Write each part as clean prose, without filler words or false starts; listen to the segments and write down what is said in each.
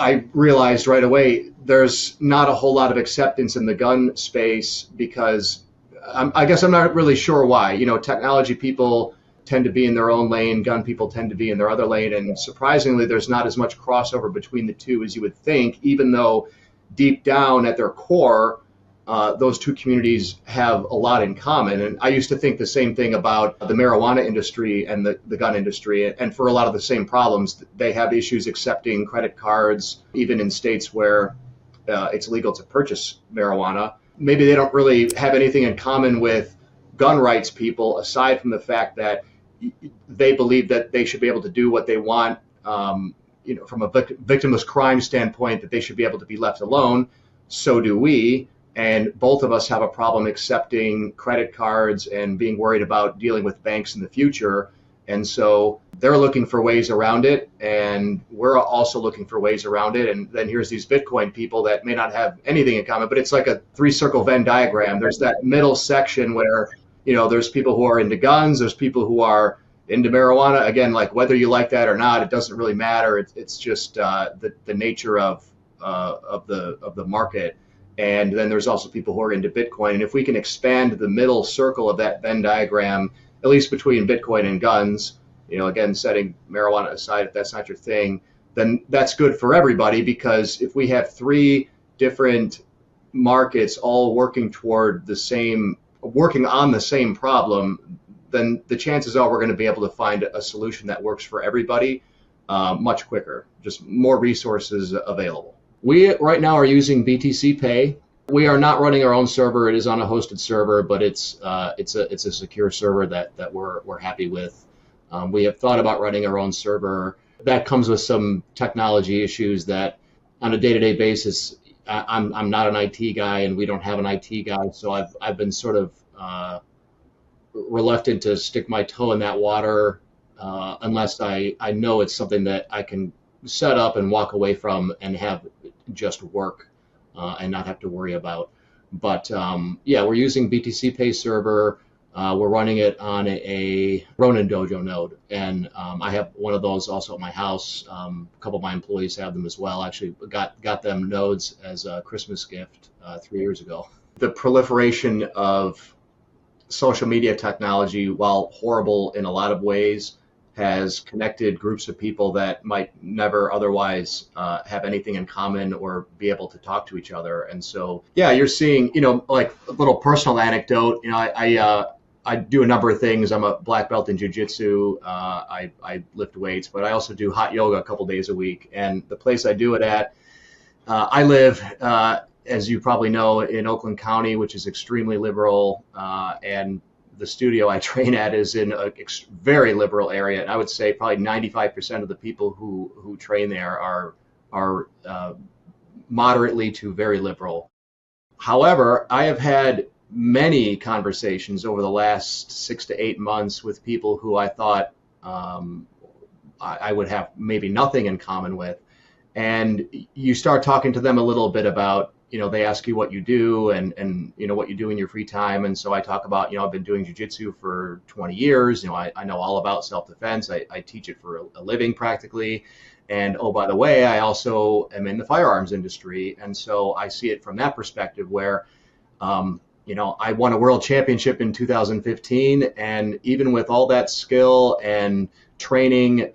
I realized right away there's not a whole lot of acceptance in the gun space because I guess I'm not really sure why. Technology people tend to be in their own lane, gun people tend to be in their other lane, and surprisingly, there's not as much crossover between the two as you would think, even though deep down at their core, those two communities have a lot in common. And I used to think the same thing about the marijuana industry and the gun industry. And for a lot of the same problems, they have issues accepting credit cards, even in states where it's legal to purchase marijuana. Maybe they don't really have anything in common with gun rights people, aside from the fact that they believe that they should be able to do what they want, from a victimless crime standpoint, that they should be able to be left alone. So do we. And both of us have a problem accepting credit cards and being worried about dealing with banks in the future. And so they're looking for ways around it, and we're also looking for ways around it. And then here's these Bitcoin people that may not have anything in common, but it's like a three-circle Venn diagram. There's that middle section where, there's people who are into guns, there's people who are into marijuana. Again, like whether you like that or not, it doesn't really matter. It's just the nature of the market. And then there's also people who are into Bitcoin. And if we can expand the middle circle of that Venn diagram, at least between Bitcoin and guns, again, setting marijuana aside if that's not your thing, then that's good for everybody, because if we have three different markets all working on the same problem, then the chances are we're going to be able to find a solution that works for everybody much quicker, just more resources available. We right now are using BTC Pay. We are not running our own server. It is on a hosted server, but it's a secure server that we're happy with. We have thought about running our own server. That comes with some technology issues that on a day-to-day basis, I'm not an IT guy, and we don't have an IT guy, so I've been sort of reluctant to stick my toe in that water unless I know it's something that I can set up and walk away from and have just work and not have to worry about. But we're using BTC Pay server. We're running it on a Ronin Dojo node, and I have one of those also at my house. A couple of my employees have them as well. Actually, got them nodes as a Christmas gift 3 years ago. The proliferation of social media technology, while horrible in a lot of ways, has connected groups of people that might never otherwise have anything in common or be able to talk to each other. And so, you're seeing, like a little personal anecdote. I do a number of things. I'm a black belt in jiu-jitsu. I lift weights, but I also do hot yoga a couple days a week. And the place I do it at, I live, as you probably know, in Oakland County, which is extremely liberal, and the studio I train at is in a very liberal area. And I would say probably 95% of the people who train there are moderately to very liberal. However, I have had many conversations over the last 6 to 8 months with people who I thought I would have maybe nothing in common with. And you start talking to them a little bit about, they ask you what you do and what you do in your free time. And so I talk about, I've been doing jiu-jitsu for 20 years. I know all about self-defense. I teach it for a living practically. And, oh, by the way, I also am in the firearms industry. And so I see it from that perspective where, I won a world championship in 2015. And even with all that skill and training,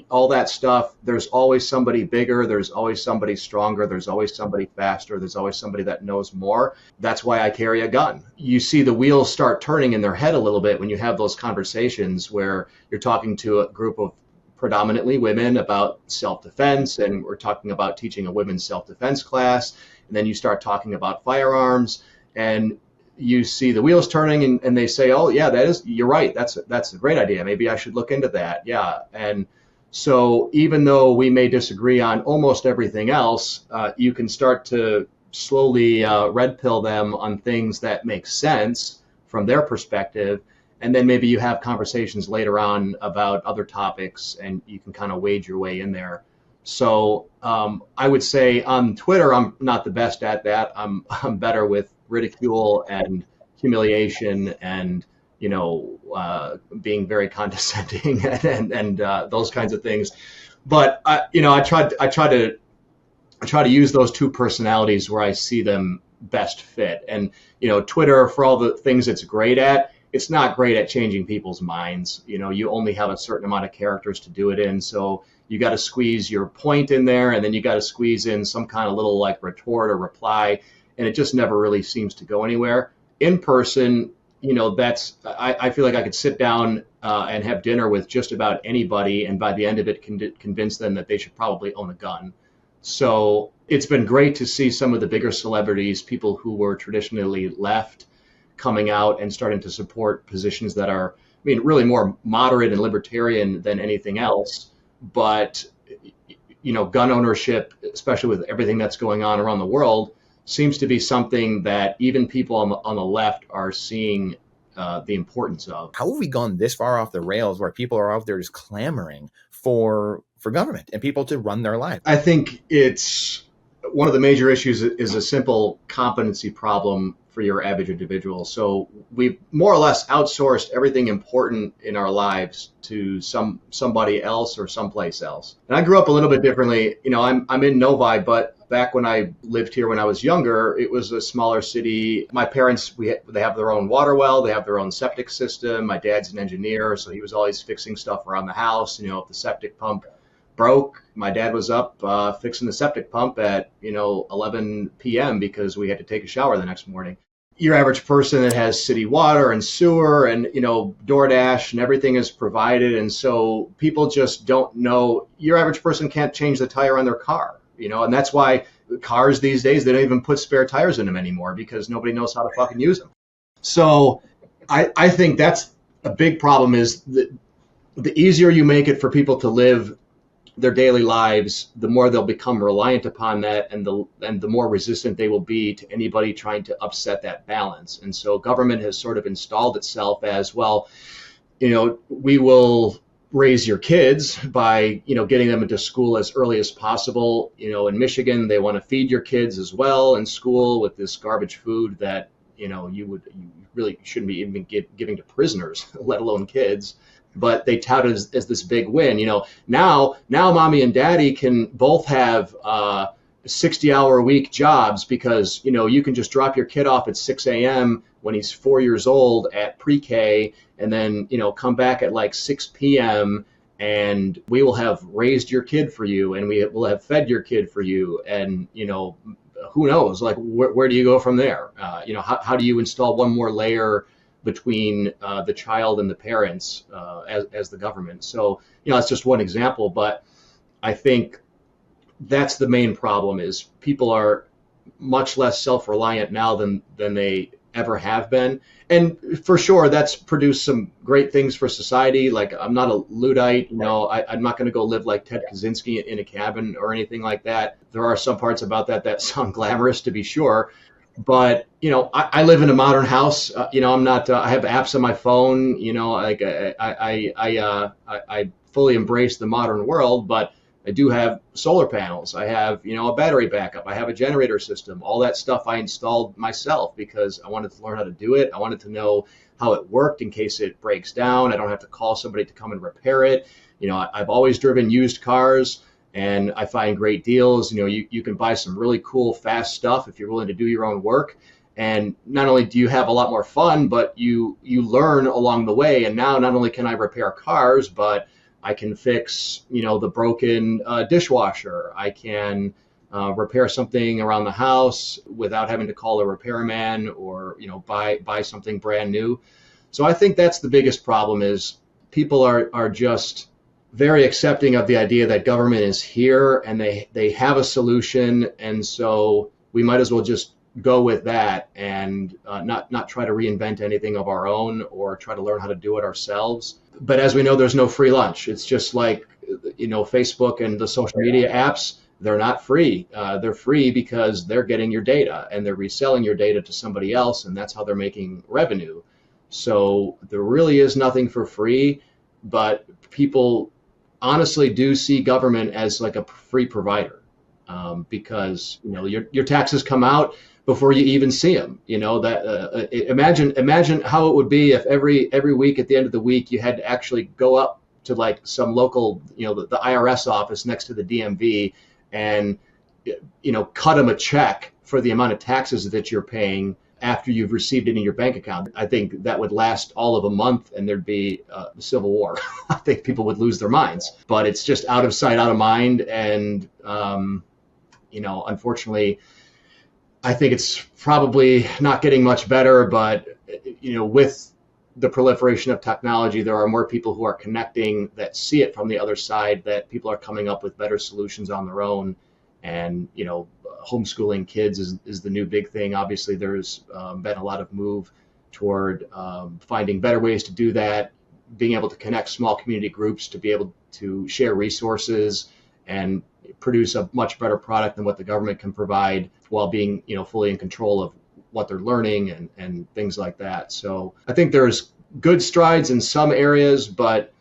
all that stuff, there's always somebody bigger, there's always somebody stronger, there's always somebody faster, there's always somebody that knows more. That's why I carry a gun. You see the wheels start turning in their head a little bit when you have those conversations where you're talking to a group of predominantly women about self-defense, and we're talking about teaching a women's self-defense class, and then you start talking about firearms, and you see the wheels turning, and they say, oh yeah, you're right, that's a great idea, maybe I should look into that. And so even though we may disagree on almost everything else, you can start to slowly red pill them on things that make sense from their perspective. And then maybe you have conversations later on about other topics, and you can kind of wade your way in there. So I would say on Twitter, I'm not the best at that. I'm better with ridicule and humiliation and being very condescending and those kinds of things. But I try to use those two personalities where I see them best fit. And Twitter, for all the things it's great at, it's not great at changing people's minds. You only have a certain amount of characters to do it in, so you got to squeeze your point in there, and then you got to squeeze in some kind of little like retort or reply, and it just never really seems to go anywhere. In person, I feel like I could sit down and have dinner with just about anybody, and by the end of it, convince them that they should probably own a gun. So it's been great to see some of the bigger celebrities, people who were traditionally left, coming out and starting to support positions that are, really more moderate and libertarian than anything else. But, gun ownership, especially with everything that's going on around the world, seems to be something that even people on the left are seeing the importance of. How have we gone this far off the rails where people are out there just clamoring for government and people to run their lives? I think it's one of the major issues is a simple competency problem for your average individual. So we've more or less outsourced everything important in our lives to somebody else or someplace else. And I grew up a little bit differently. I'm in Novi, but back when I lived here when I was younger, it was a smaller city. My parents, they have their own water well, they have their own septic system. My dad's an engineer, so he was always fixing stuff around the house. If the septic pump broke, my dad was up fixing the septic pump at 11 p.m. because we had to take a shower the next morning. Your average person that has city water and sewer and DoorDash and everything is provided, and so people just don't know. Your average person can't change the tire on their car, and that's why cars these days, they don't even put spare tires in them anymore because nobody knows how to fucking use them. So I think that's a big problem, is that the easier you make it for people to live their daily lives, the more they'll become reliant upon that, and the more resistant they will be to anybody trying to upset that balance. And so government has sort of installed itself as, well, we will raise your kids by getting them into school as early as possible. In Michigan, they want to feed your kids as well in school with this garbage food that you really shouldn't be even giving to prisoners, let alone kids. But they tout it as this big win. Now mommy and daddy can both have 60-hour-a-week jobs because, you can just drop your kid off at 6 a.m. when he's 4 years old at pre-K, and then, come back at like 6 p.m. and we will have raised your kid for you, and we will have fed your kid for you. And, who knows, like, where do you go from there? How do you install one more layer between the child and the parents as the government? So, it's just one example, but I think that's the main problem, is people are much less self-reliant now than they ever have been. And for sure, that's produced some great things for society. Like, I'm not a Luddite, I'm not going to go live like Ted Kaczynski in a cabin or anything like that. There are some parts about that sound glamorous, to be sure. But, I live in a modern house. I'm not, I have apps on my phone, like I fully embrace the modern world, but I do have solar panels. I have, a battery backup. I have a generator system. All that stuff I installed myself because I wanted to learn how to do it. I wanted to know how it worked in case it breaks down. I don't have to call somebody to come and repair it. I've always driven used cars, and I find great deals. You can buy some really cool, fast stuff if you're willing to do your own work. And not only do you have a lot more fun, but you learn along the way. And now not only can I repair cars, but I can fix, the broken dishwasher. I can repair something around the house without having to call a repairman or, buy something brand new. So I think that's the biggest problem, is people are just very accepting of the idea that government is here and they have a solution. And so we might as well just go with that and not try to reinvent anything of our own or try to learn how to do it ourselves. But as we know, there's no free lunch. It's just like, Facebook and the social media apps, they're not free. They're free because they're getting your data and they're reselling your data to somebody else, and that's how they're making revenue. So there really is nothing for free, but people honestly do see government as like a free provider because, your taxes come out before you even see them. Imagine how it would be if every week at the end of the week you had to actually go up to like some local, the IRS office next to the DMV and, cut them a check for the amount of taxes that you're paying after you've received it in your bank account. I think that would last all of a month and there'd be a civil war. I think people would lose their minds, but it's just out of sight, out of mind. And, unfortunately, I think it's probably not getting much better, but, with the proliferation of technology, there are more people who are connecting that see it from the other side, that people are coming up with better solutions on their own. And, homeschooling kids is the new big thing. Obviously, there's been a lot of move toward finding better ways to do that, being able to connect small community groups to be able to share resources and produce a much better product than what the government can provide while being, fully in control of what they're learning and things like that. So I think there's good strides in some areas, but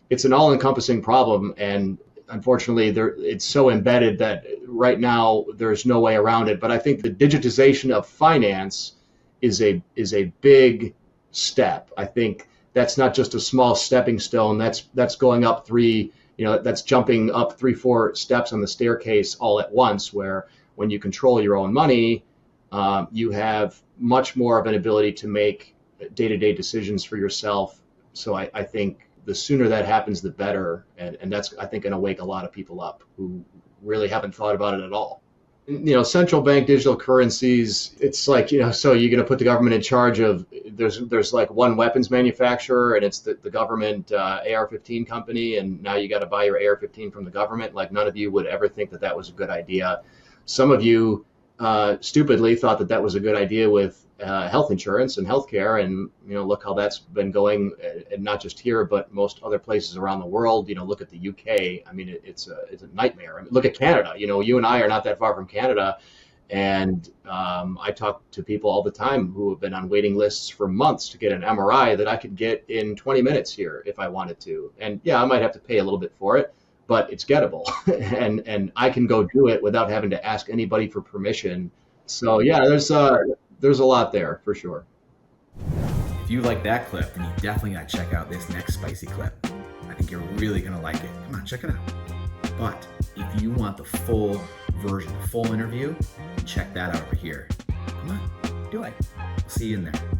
it's an all-encompassing problem. And unfortunately, it's so embedded that right now there's no way around it. But I think the digitization of finance is a big step. I think that's not just a small stepping stone. That's going up that's jumping up 3-4 steps on the staircase all at once, where when you control your own money, you have much more of an ability to make day-to-day decisions for yourself. So I think the sooner that happens, the better. And that's, I think, going to wake a lot of people up who really haven't thought about it at all. Central bank digital currencies, it's like, so you're going to put the government in charge of, there's like one weapons manufacturer and it's the government AR-15 company. And now you got to buy your AR-15 from the government. Like none of you would ever think that was a good idea. Some of you stupidly thought that was a good idea with health insurance and healthcare, and look how that's been going, and not just here but most other places around the world. Look at the UK. I mean, it's a nightmare. I mean, look at Canada. You and I are not that far from Canada, and I talk to people all the time who have been on waiting lists for months to get an MRI that I could get in 20 minutes here if I wanted to. And yeah, I might have to pay a little bit for it, but it's gettable, and I can go do it without having to ask anybody for permission. So yeah, there's a lot there for sure. If you like that clip, then you definitely got to check out this next spicy clip. I think you're really going to like it. Come on, check it out. But if you want the full version, the full interview, check that out over here. Come on, do it. I'll see you in there.